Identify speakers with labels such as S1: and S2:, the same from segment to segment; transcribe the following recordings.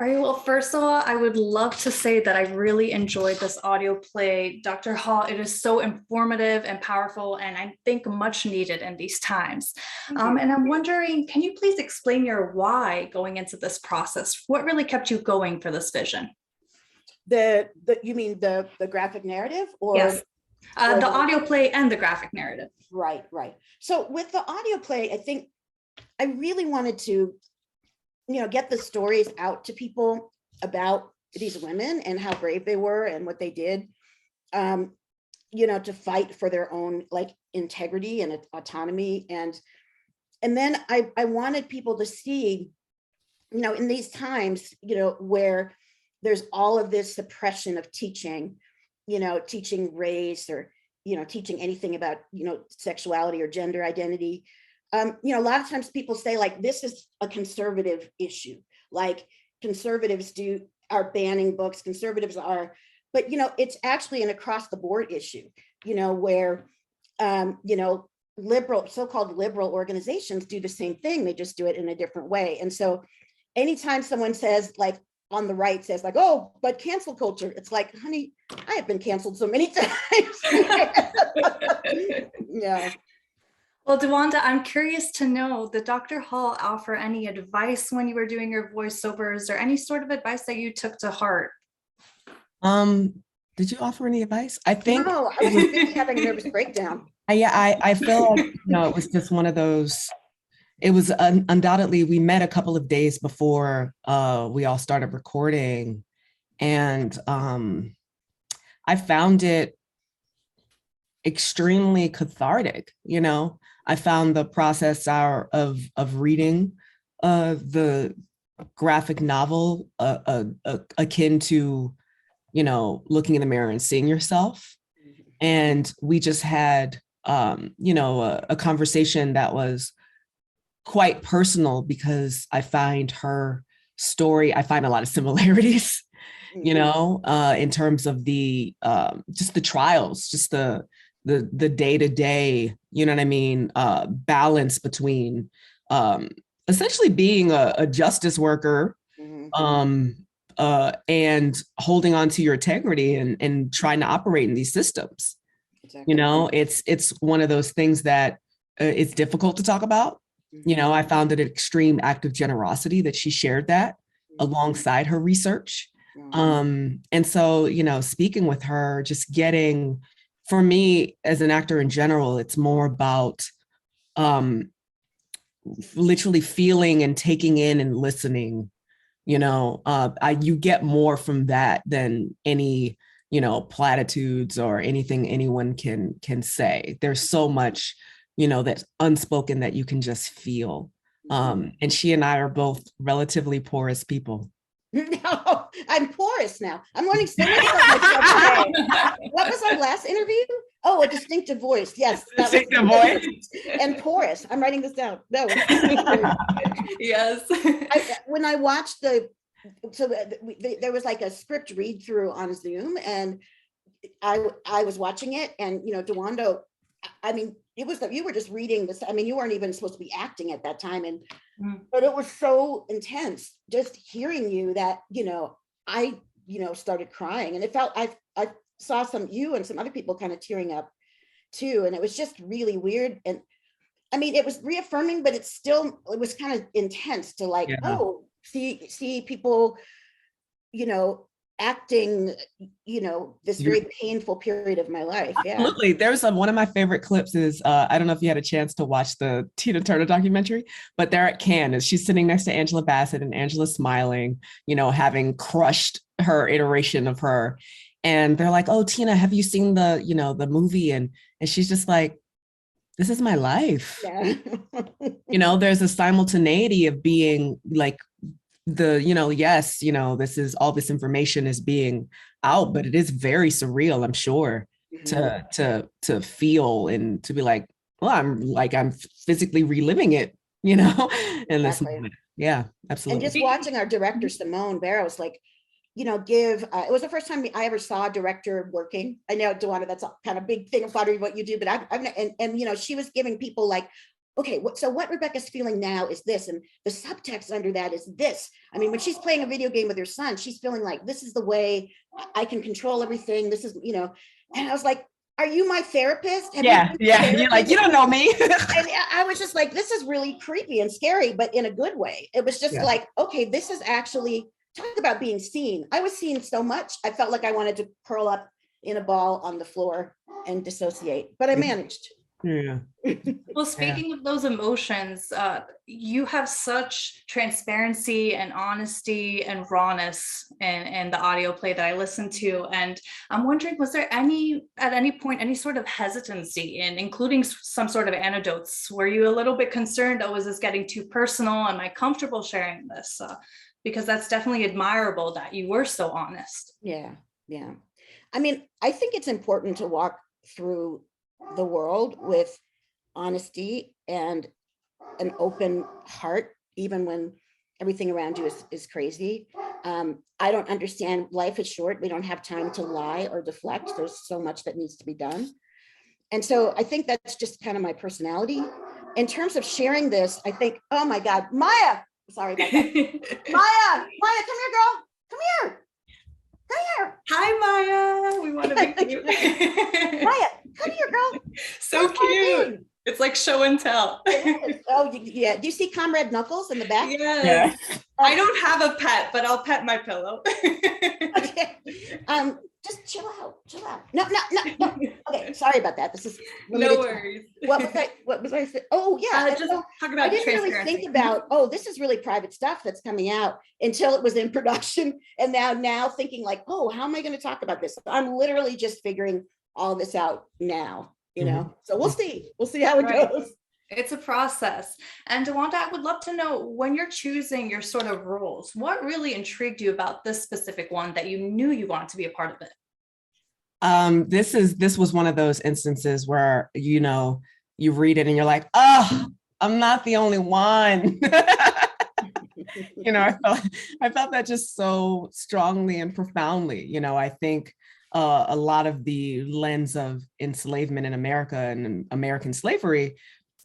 S1: All right, well, first of all, I would love to say that I really enjoyed this audio play. Dr. Hall, it is so informative and powerful, and I think much needed in these times.
S2: Thank you.
S1: And I'm wondering, can you please explain your why going into this process? What really kept you going for this vision?
S2: You mean the graphic narrative or
S1: Yes,
S2: or
S1: the audio play and the graphic narrative.
S2: right. So with the audio play, I think I really wanted to, get the stories out to people about these women and how brave they were and what they did, to fight for their own like integrity and autonomy. And then I wanted people to see, in these times, where there's all of this suppression of teaching, teaching race or, teaching anything about, sexuality or gender identity. A lot of times people say like, this is a conservative issue. Like conservatives are banning books, conservatives are, but, it's actually an across the board issue, where, so-called liberal organizations do the same thing. They just do it in a different way. And so anytime someone says like, on the right says like, oh, but cancel culture, it's like, honey, I have been canceled so many times. Yeah.
S1: Well, DeWanda, I'm curious to know, did Dr. Hall offer any advice when you were doing your voiceovers or any sort of advice that you took to heart?
S3: Did you offer any advice? I think
S2: No, I was just having a nervous breakdown.
S3: I feel like it was just one of those. It was undoubtedly, we met a couple of days before we all started recording, and I found it extremely cathartic. I found the process of reading the graphic novel akin to, looking in the mirror and seeing yourself. And we just had, a conversation that was quite personal because I find her story, I find a lot of similarities, in terms of the just the trials, just the day-to-day, balance between essentially being a justice worker, and holding on to your integrity and trying to operate in these systems. Exactly. It's one of those things that it's difficult to talk about. I found it an extreme act of generosity that she shared that alongside her research. And so, speaking with her, just getting, for me as an actor in general, it's more about literally feeling and taking in and listening. You get more from that than any, platitudes or anything anyone can say. There's so much, that's unspoken that you can just feel. And she and I are both relatively porous people.
S2: No, I'm porous now. I'm learning so much about myself today. What was our last interview? Oh, a distinctive voice. Yes.
S3: Distinctive voice.
S2: And porous. I'm writing this down. No.
S1: Yes.
S2: When I watched there was like a script read through on Zoom, and I was watching it, and DeWanda, I mean, it was that you were just reading this. I mean, you weren't even supposed to be acting at that time. And, but it was so intense just hearing you that, I, started crying, and it felt, I saw you and some other people kind of tearing up too. And it was just really weird. And I mean, it was reaffirming, but it was kind of intense to like, oh, see people, acting, this very painful period of my life. Yeah.
S3: Absolutely. There's one of my favorite clips is, I don't know if you had a chance to watch the Tina Turner documentary, but they're at Cannes, and she's sitting next to Angela Bassett, and Angela's smiling, having crushed her iteration of her. And they're like, oh, Tina, have you seen the movie? And she's just like, this is my life.
S2: Yeah.
S3: There's a simultaneity of being like, yes, this is all this information is being out, but it is very surreal, I'm sure, to feel and to be like, well, I'm physically reliving it, in this moment. Yeah, absolutely.
S2: And just watching our director, Simone Barrows, like, it was the first time I ever saw a director working. I know, DeWanda, that's a kind of big thing of what you do, but I've and she was giving people like okay, what Rebecca's feeling now is this, and the subtext under that is this. I mean, when she's playing a video game with her son, she's feeling like, this is the way I can control everything. This is, you know, and I was like, are you my therapist?
S3: Yeah. You're like, you don't know me.
S2: And I was just like, this is really creepy and scary, but in a good way. It was just like, okay, this is actually, talk about being seen. I was seen so much. I felt like I wanted to curl up in a ball on the floor and dissociate, but I managed.
S3: Yeah.
S1: Well, speaking of those emotions, you have such transparency and honesty and rawness in the audio play that I listened to. And I'm wondering, was there at any point, any sort of hesitancy in including some sort of anecdotes? Were you a little bit concerned, oh, is this getting too personal? Am I comfortable sharing this? Because that's definitely admirable that you were so honest.
S2: Yeah. I mean, I think it's important to walk through the world with honesty and an open heart, even when everything around you is crazy. I don't understand. Life is short. We don't have time to lie or deflect. There's so much that needs to be done. And so I think that's just kind of my personality. In terms of sharing this, I think, oh my God, Maya, sorry about that. Maya, come here, girl. Come here.
S1: Hi, Maya. We want to meet you.
S2: Maya, come here, girl.
S1: So cute. It's like show and tell.
S2: Oh, yeah. Do you see Comrade Knuckles in the back?
S1: Yes. Yeah. I don't have a pet, but I'll pet my pillow.
S2: Okay. Just chill out. No. Okay, sorry about that. This is
S1: no worries.
S2: What was I saying? Oh, yeah.
S1: Just talk about
S2: I didn't really think about, oh, this is really private stuff that's coming out until it was in production. And now thinking like, oh, how am I going to talk about this? I'm literally just figuring all this out now, you know? So we'll see how it goes.
S1: It's a process. And DeWanda, I would love to know, when you're choosing your sort of roles, what really intrigued you about this specific one that you knew you wanted to be a part of it?
S3: This was one of those instances where, you know, you read it and you're like, oh, I'm not the only one. You know, I felt that just so strongly and profoundly. You know, I think a lot of the lens of enslavement in America and American slavery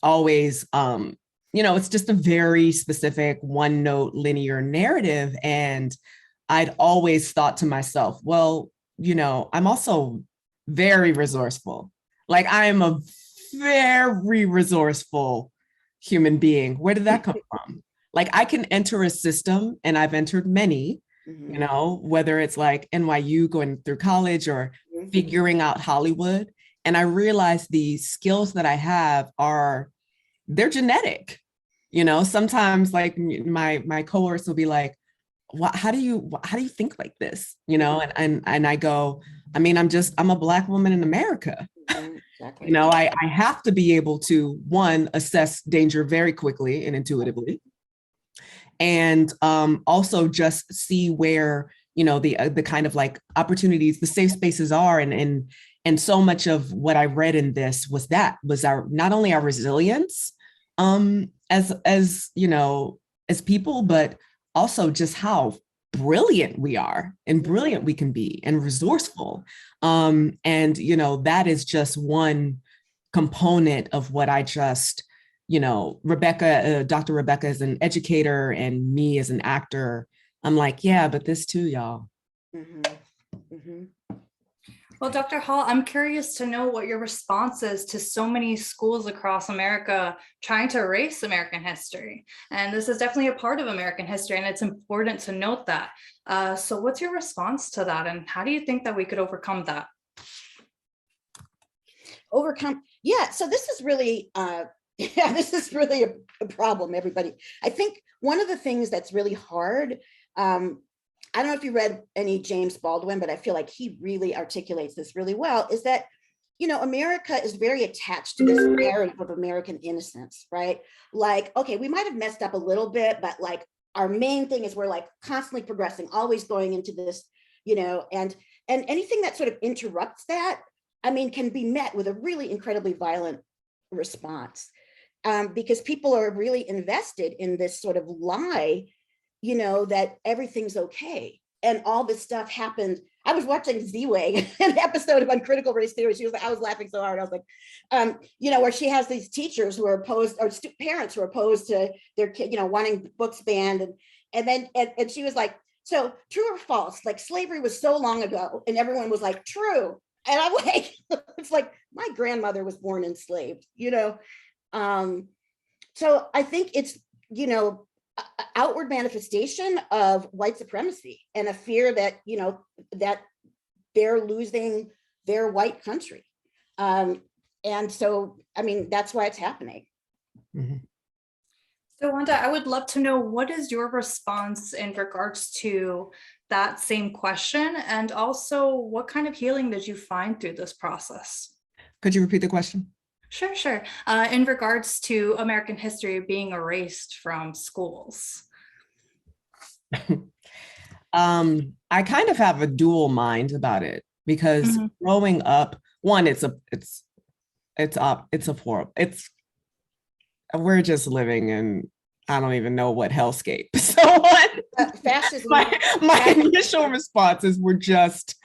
S3: always, you know, it's just a very specific one note linear narrative. And I'd always thought to myself, well, you know, I'm also very resourceful. Like, I am a very resourceful human being. Where did that come from? Like, I can enter a system, and I've entered many, you know, whether it's like NYU going through college or figuring out Hollywood. And I realized the skills that I have they're genetic. You know, sometimes like my cohorts will be like, how do you think like this? You know, and I go, I mean, I'm a Black woman in America. Exactly. You know, I have to be able to, one, assess danger very quickly and intuitively. And also just see where, you know, the kind of like opportunities, the safe spaces are. And so much of what I read in this was not only our resilience as you know, as people, but also just how brilliant we are and brilliant we can be and resourceful. And, you know, that is just one component of what I just, you know, Dr. Rebecca as an educator and me as an actor, I'm like, yeah, but this too, y'all.
S1: Well, Dr. Hall, I'm curious to know what your response is to so many schools across America trying to erase American history. And this is definitely a part of American history, and it's important to note that. So what's your response to that? And how do you think that we could overcome that?
S2: Yeah, so this is really, this is really a problem, everybody. I think one of the things that's really hard, I don't know if you read any James Baldwin, but I feel like he really articulates this really well, is that, you know, America is very attached to this narrative of American innocence, right? Like, okay, we might have messed up a little bit, but like our main thing is we're like constantly progressing, always going into this, you know, and anything that sort of interrupts that, I mean, can be met with a really incredibly violent response, because people are really invested in this sort of lie, you know, that everything's okay. And all this stuff happened. I was watching Z-Way, an episode of Uncritical Race Theory. She was like, I was laughing so hard. I was like, where she has these teachers who are opposed, or parents who are opposed to their kid, wanting books banned. And then she was like, so true or false? Like slavery was so long ago, and everyone was like, true. And I'm like, it's like my grandmother was born enslaved, So I think it's, outward manifestation of white supremacy and a fear that, that they're losing their white country. And so, that's why it's happening.
S3: Mm-hmm.
S1: So Wanda, I would love to know, what is your response in regards to that same question? And also, what kind of healing did you find through this process?
S3: Could you repeat the question?
S1: Sure. In regards to American history being erased from schools.
S3: I kind of have a dual mind about it, because growing up, one, we're just living in, I don't even know what hellscape. So
S2: Fascism.
S3: my initial response is we're just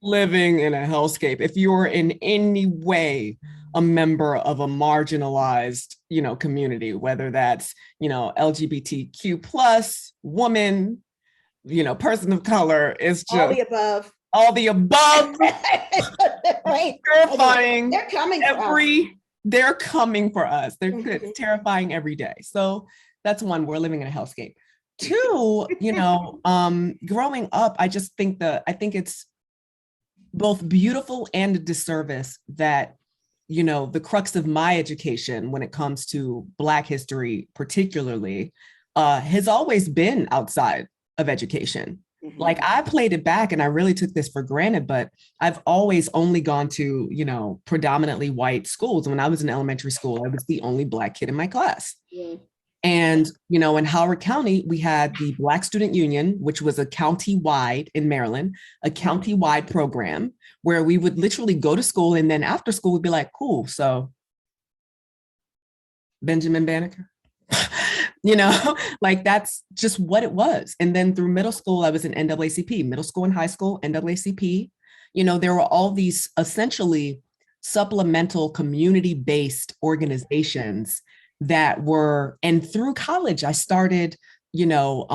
S3: living in a hellscape. If you're in any way a member of a marginalized, community, whether that's, LGBTQ plus, woman, person of color, is just all the above.
S2: Right.
S3: Terrifying.
S2: They're coming
S3: They're coming for us. It's terrifying every day. So that's one, we're living in a hellscape. Two, growing up, I think it's both beautiful and a disservice that, the crux of my education when it comes to Black history, particularly, has always been outside of education. Like I played it back and I really took this for granted, but I've always only gone to, predominantly white schools. When I was in elementary school, I was the only Black kid in my class.
S2: Yeah.
S3: And, in Howard County, we had the Black Student Union, which was a county-wide in Maryland, a county-wide program where we would literally go to school. And then after school, we'd be like, cool. So Benjamin Banneker, like that's just what it was. And then through middle school, I was in NAACP, middle school and high school, NAACP. There were all these essentially supplemental community-based organizations that were, and through college, I started, now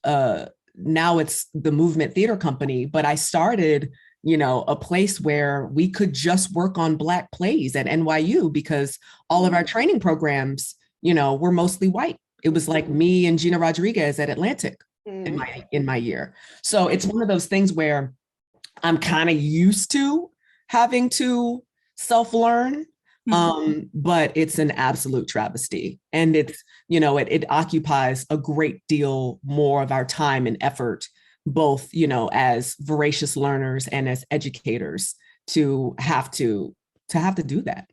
S3: it's the Movement Theater Company, but I started, a place where we could just work on Black plays at NYU, because all of our training programs, were mostly white. It was like me and Gina Rodriguez at Atlantic in my year. So it's one of those things where I'm kind of used to having to self-learn. But it's an absolute travesty. And it's, it occupies a great deal more of our time and effort, both, as voracious learners and as educators, to have to do that.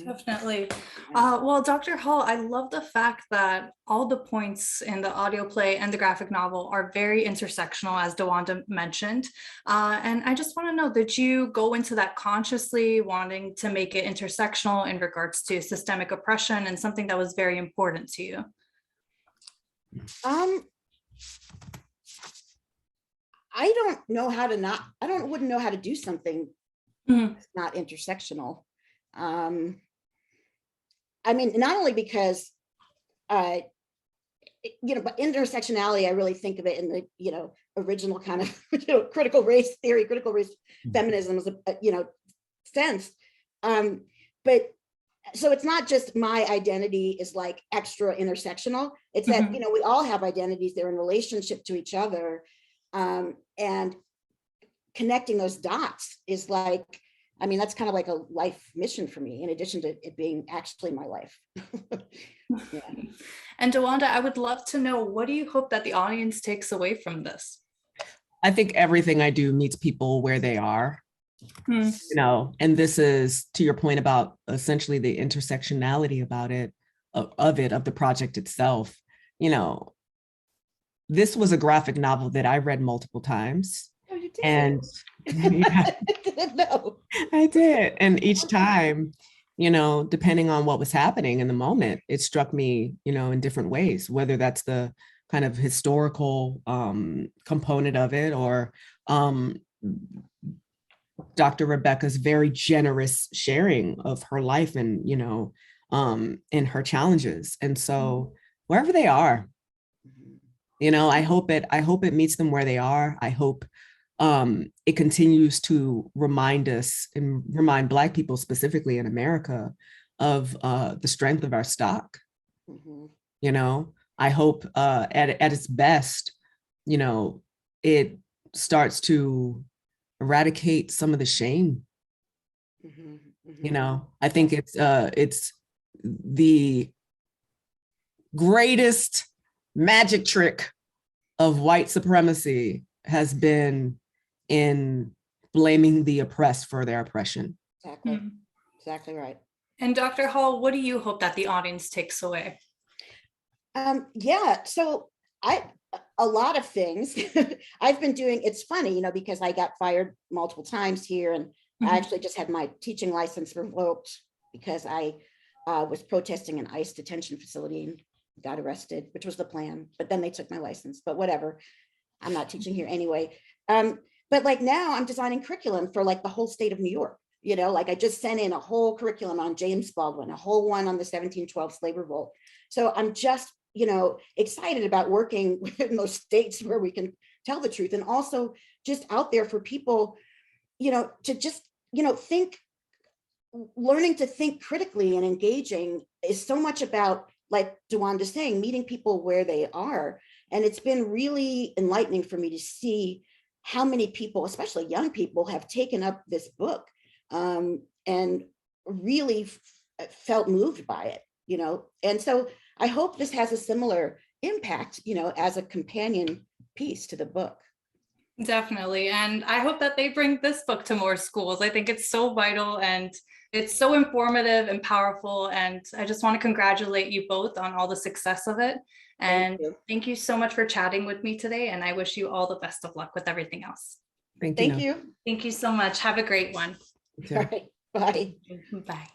S1: Definitely. Well, Dr. Hall, I love the fact that all the points in the audio play and the graphic novel are very intersectional, as DeWanda mentioned. And I just want to know, did you go into that consciously, wanting to make it intersectional in regards to systemic oppression and something that was very important to you?
S2: I wouldn't know how to do something that's not intersectional. Not only because, but intersectionality, I really think of it in the, original kind of, critical race theory, critical race feminism, sense. But so it's not just my identity is like extra intersectional. It's that, we all have identities. They're in relationship to each other. And connecting those dots is like, that's kind of like a life mission for me, in addition to it being actually my life. Yeah.
S1: And DeWanda, I would love to know, what do you hope that the audience takes away from this?
S3: I think everything I do meets people where they are, and this is to your point about essentially the intersectionality about it, of the project itself. This was a graphic novel that I read multiple times.
S2: Oh, you did?
S3: And yeah,
S2: No.
S3: I did. And each time, depending on what was happening in the moment, it struck me, in different ways, whether that's the kind of historical component of it, or Dr. Rebecca's very generous sharing of her life and, and her challenges. And so wherever they are, I hope it meets them where they are. I hope it continues to remind us and remind Black people specifically in America of the strength of our stock. I hope at its best, it starts to eradicate some of the shame. I think it's the greatest magic trick of white supremacy has been in blaming the oppressed for their oppression.
S2: Exactly. Exactly right.
S1: And Dr. Hall, what do you hope that the audience takes away?
S2: Yeah, so a lot of things. I've been doing, it's funny, because I got fired multiple times here, and I actually just had my teaching license revoked because I was protesting an ICE detention facility and got arrested, which was the plan, but then they took my license, but whatever. I'm not teaching here anyway. But like now I'm designing curriculum for like the whole state of New York. Like I just sent in a whole curriculum on James Baldwin, a whole one on the 1712 slave revolt. So I'm just, excited about working in those states where we can tell the truth, and also just out there for people, to just, think, learning to think critically and engaging is so much about, like DeWanda's saying, meeting people where they are. And it's been really enlightening for me to see how many people, especially young people, have taken up this book and really felt moved by it, and so I hope this has a similar impact, as a companion piece to the book.
S1: Definitely. And I hope that they bring this book to more schools. I think it's so vital and it's so informative and powerful. And I just want to congratulate you both on all the success of it. And thank you so much for chatting with me today. And I wish you all the best of luck with everything else.
S3: Thank you.
S1: Thank you so much. Have a great one.
S2: All right. Bye.
S1: Bye.